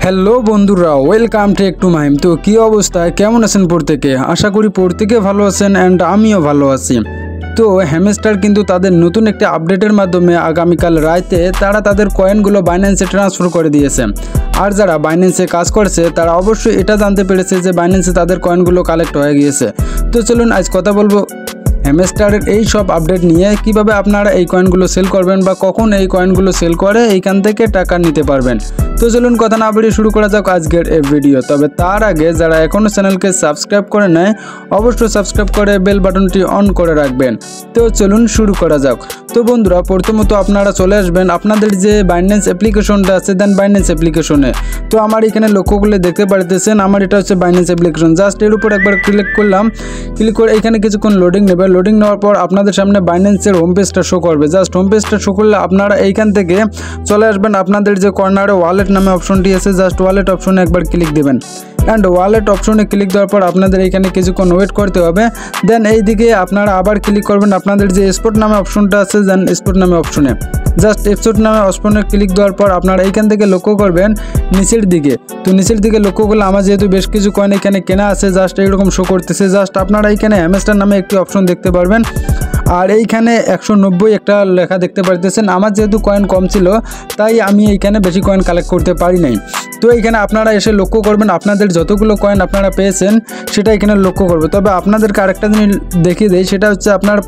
Hello বন্ধুরা, welcome to একটু মাহিম। তো কী অবস্থা, কেমন আছেন প্রত্যেকে? আশা করি প্রত্যেকে ভালো আছেন অ্যান্ড আমিও ভালো আছি। তো হ্যামস্টার কিন্তু তাদের নতুন একটি আপডেটের মাধ্যমে আগামীকাল রাতে তারা তাদের কয়েনগুলো বাইন্যান্সে ট্রান্সফার করে দিয়েছে। আর যারা বাইন্যান্সে কাজ করছে তারা অবশ্যই এটা জানতে পেরেছে যে বাইন্যান্সে তাদের কয়েনগুলো কালেক্ট হয়ে গিয়েছে। তো চলুন আজ কথা বলবো হ্যামস্টারের এই সব আপডেট নিয়ে, কিভাবে আপনারা এই কয়েনগুলো সেল করবেন বা কখন এই কয়েনগুলো সেল করে এইখান থেকে টাকা নিতে পারবেন। তো চলুন কথা না বাড়িয়ে শুরু করা যাক আজকের এই ভিডিও। তবে তার আগে যারা এখনও চ্যানেলকে সাবস্ক্রাইব করে নেয় অবশ্যই সাবস্ক্রাইব করে বেল বাটনটি অন করে রাখবেন। তো চলুন শুরু করা যাক। তো বন্ধুরা, প্রথমত আপনারা চলে আসবেন আপনাদের যে বাইন্যান্স অ্যাপ্লিকেশনটা আছে, দেন বাইন্যান্স অ্যাপ্লিকেশনে। তো আমার এখানে লক্ষ্য করলে দেখতে পারতেছেন আমার এটা হচ্ছে বাইন্যান্স অ্যাপ্লিকেশন। জাস্ট এর উপর একবার ক্লিক করলাম, ক্লিক করে এখানে কিছুক্ষণ লোডিং নেবে। লোডিং নেওয়ার পর আপনাদের সামনে বাইন্যান্সের হোম পেজটা শো করবে। জাস্ট হোম পেজটা শো করলে আপনারা এইখান থেকে চলে আসবেন আপনাদের যে কর্নারে ওয়ালেট নামে অপশনটি আছে, জাস্ট ওয়ালেট অপশনে একবার ক্লিক দেবেন। অ্যান্ড ওয়ালেট অপশনে ক্লিক দেওয়ার পর আপনাদের এইখানে কিছুক্ষণ ওয়েট করতে হবে। দেন এইদিকে আপনারা আবার ক্লিক করবেন আপনাদের যে স্পট নামে অপশনটা আছে, দেন স্পট নামে অপশনে জাস্ট স্পট নামে অপশনে ক্লিক দেওয়ার পর আপনারা এইখান থেকে লক্ষ্য করবেন নিচের দিকে। তো নিচের দিকে লক্ষ্য করলে আমার যেহেতু বেশ কিছু কয়েন এখানে কেনা আছে, জাস্ট এইরকম শো করতেছে। জাস্ট আপনারা এইখানে হ্যামস্টার নামে একটি অপশন দেখতে পারবেন। আর এইখানে 190 একটা লেখা দেখতে পারতেছেন। আমার যেহেতু কয়েন কম ছিল তাই আমি এইখানে বেশি কয়েন কালেক্ট করতে পারি নাই। তো এইখানে আপনারা এসে লক্ষ্য করবেন আপনাদের যতগুলো কয়েন আপনারা পেয়েছেন সেটা এখানে লক্ষ্য করবে। তবে আপনাদেরকে আরেকটা জিনিস দেখিয়ে দেয়, সেটা হচ্ছে আপনার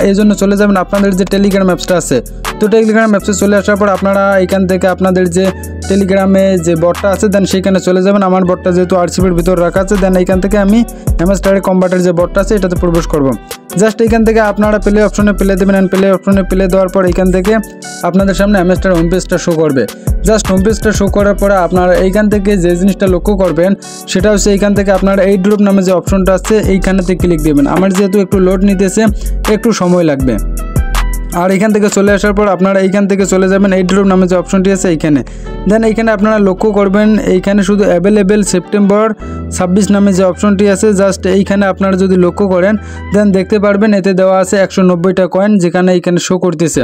এই জন্য চলে যাবেন আপনাদের যে টেলিগ্রাম অ্যাপসটা আছে। তো টেলিগ্রাম অ্যাপসে চলে আসার পর আপনারা এখান থেকে আপনাদের যে টেলিগ্রামে যে বটটা আছে দেন সেখানে চলে যাবেন। আমার বটটা যেহেতু আরসিবির ভিতর রাখা আছে, দেন এইখান থেকে আমি হ্যামস্টারের কম্বাটার যে বটটা আছে এটাতে প্রবেশ করব। জাস্ট এইখান থেকে আপনারা প্লে অপশনে প্লে দেবেন। অ্যান্ড প্লে অপশনে প্লে দেওয়ার পর এইখান থেকে আপনাদের সামনে হ্যামস্টার হোম পেজটা শো করবে। জাস্ট হোম পেজটা শো করার পরে আপনারা এইখান থেকে যে জিনিসটা লক্ষ্য করবেন সেটা হচ্ছে এইখান থেকে আপনারা এই ড্রপ নামে যে অপশনটা আছে এইখানেতে ক্লিক দেবেন। আমার যেহেতু একটু লোড নিতেছে, একটু সময় লাগবে। আর এখান থেকে চলে আসার পর আপনারা এইখান থেকে চলে যাবেন এই ড্রপ নামে যে অপশনটি আছে এইখানে। দেন এইখানে আপনারা লক্ষ্য করবেন এইখানে শুধু অ্যাভেলেবেল সেপ্টেম্বর 26 নামে যে অপশনটি আছে, জাস্ট এইখানে আপনারা যদি লক্ষ্য করেন দেন দেখতে পারবেন এতে দেওয়া আছে 190টা কয়েন, যেখানে এইখানে শো করতেছে।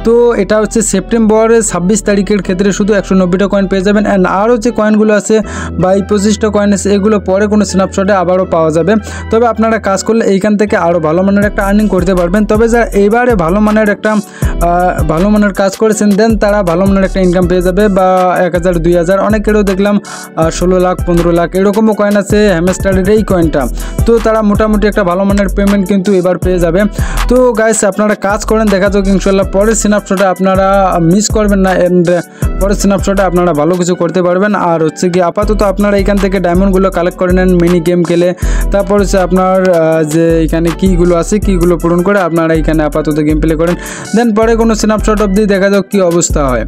তো এটা হচ্ছে সেপ্টেম্বরের 26 তারিখের ক্ষেত্রে শুধু 190টা কয়েন পেয়ে যাবেন। অ্যান্ড আরও যে কয়েনগুলো আছে বা 25টা কয়েন আছে এগুলো পরে কোনো স্ন্যাপশটে আবারও পাওয়া যাবে। তবে আপনারা কাজ করলে এইখান থেকে আরও ভালো মানের একটা আর্নিং করতে পারবেন। তবে যারা এইবারে ভালো মানের কাজ করেছেন দেন তারা ভালো মানের একটা ইনকাম পেয়ে যাবে, বা 1000 2000 অনেকেরও দেখলাম 16 লাখ 15 লাখ এরকমও কয়েন আছে হ্যামস্টারের এই কয়েনটা। তো তারা মোটামুটি একটা ভালো মানের পেমেন্ট কিন্তু এবার পেয়ে যাবে। তো গাইস, আপনারা কাজ করেন, দেখা যাক ইনশাল্লাহ পরের স্ন্যাপশটে আপনারা মিস করবেন না। অ্যান্ড পরের স্ন্যাপশটে আপনারা ভালো কিছু করতে পারবেন। আর হচ্ছে কি আপাতত আপনারা এখান থেকে ডায়মন্ডগুলো কালেক্ট করে নেন, মিনি গেম খেলে। তারপর হচ্ছে আপনার যে এখানে কিগুলো আছে কিগুলো পূরণ করে আপনারা এখানে আপাতত গেম প্লে করেন। দেন পরে কোনো স্ন্যাপশট অবধি দেখা যাক কী অবস্থা হয়।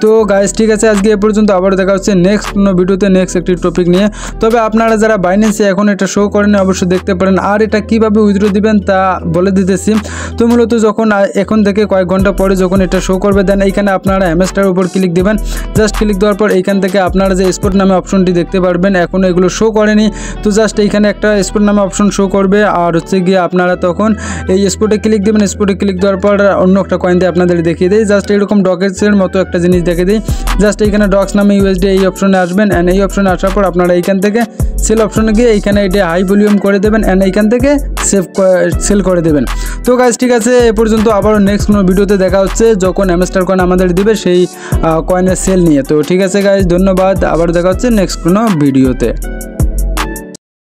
তো গাইস ঠিক আছে, আজকে এ পর্যন্ত। আবার দেখা হচ্ছে নেক্সট কোনো ভিডিওতে নেক্সট একটি টপিক নিয়ে। তবে আপনারা যারা বাইন্যান্সে এখন এটা শো করেন অবশ্যই দেখতে পারেন। আর এটা কিভাবে উইথড্র দিবেন তা বলে দিতেছি। তো মূলত যখন এখন থেকে কয়েক ঘন্টা পরে যখন এটা শো করবে দেন এইখানে আপনারা হ্যামস্টারের উপর ক্লিক দেবেন। জাস্ট ক্লিক দেওয়ার পর এইখান থেকে আপনারা যে স্পট নামে অপশনটি দেখতে পারবেন, এখনও এগুলো শো করেনি। তো জাস্ট এইখানে একটা স্পট নামে অপশন শো করবে। আর হচ্ছে গিয়ে আপনারা তখন এই স্পটে ক্লিক দেবেন। স্পটে ক্লিক দেওয়ার পর অন্য একটা কয়েন দিয়ে আপনাদের দেখিয়ে দেয়। জাস্ট এরকম ডকেটসের মতো একটা জিনিস দেখে দিই। জাস্ট এইখানে ডক্স নামে ইউএসডি এই অপশনে আসবেন। অ্যান্ড এই অপশনে আসার পর আপনারা এইখান থেকে সেল অপশনে গিয়ে এইখানে এটা হাই ভলিউম করে দেবেন। অ্যান্ড এইখান থেকে সেল করে দেবেন। তো গাইস ঠিক আছে, এ পর্যন্ত। আবারও নেক্সট কোনো ভিডিওতে দেখা হচ্ছে যখন হ্যামস্টার কয়েন আমাদের দিবে সেই কয়েনের সেল নিয়ে। তো ঠিক আছে গাইস, ধন্যবাদ। আবার দেখা হচ্ছে নেক্সট কোনো ভিডিওতে।